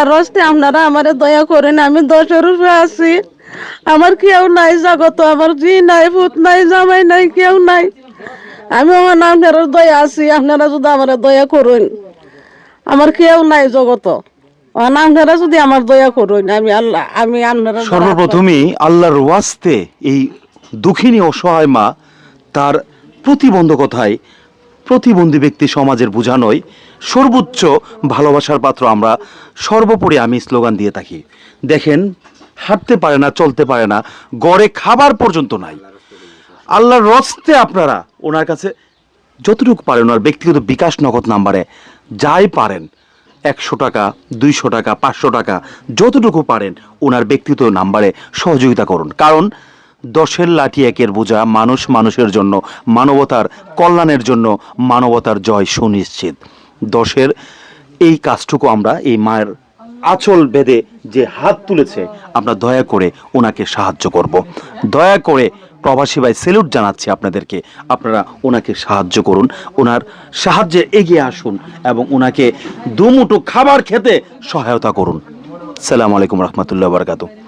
আল্লাহর রাস্তে আপনারা আমারে দয়া করেন। আমি 10-এর উপরে আছি, আমার কেউ নাই জগত, আমার জি নাই, পুত নাই, জামাই নাই, কেউ নাই। আমি আমার আপনার দয়া আছি, আপনারা যদি আমার দয়া করুন। আমার কেউ নাই জগত, আপনারা যদি আমার দয়া করুন, আমি আপনারা সর্বপ্রথমেই আল্লাহর ওয়াস্তে এই দুঃখিনী অসহায় মা তার প্রতিবন্ধকতায় প্রতিবন্ধী ব্যক্তি সমাজের বোঝানোয় সর্বোচ্চ ভালোবাসার পাত্র আমরা সর্বোপরি আমি স্লোগান দিয়ে থাকি। দেখেন, হাঁটতে পারে না, চলতে পারে না, গড়ে খাবার পর্যন্ত নাই। আল্লাহর রস্তে আপনারা ওনার কাছে যতটুকু পারেন, ওনার ব্যক্তিগত বিকাশ নগদ নাম্বারে যাই পারেন, 100 টাকা, 200 টাকা, 500 টাকা, যতটুকু পারেন ওনার ব্যক্তিগত নাম্বারে সহযোগিতা করুন। কারণ 10-এর লাঠি 1-এর বোঝা, মানুষ মানুষের জন্য, মানবতার কল্যাণের জন্য মানবতার জয় সুনিশ্চিত। 10-এর এই কাজটুকু আমরা এই মায়ের আঁচল বেঁধে যে হাত তুলেছে, আমরা দয়া করে ওনাকে সাহায্য করব। দয়া করে প্রবাসী ভাই সেলুট জানাচ্ছি আপনাদেরকে, আপনারা ওনাকে সাহায্য করুন, ওনার সাহায্যে এগিয়ে আসুন এবং ওনাকে দুমুঠো খাবার খেতে সহায়তা করুন। আসসালামু আলাইকুম রহমতুল্লাহ বারাকাতুহু।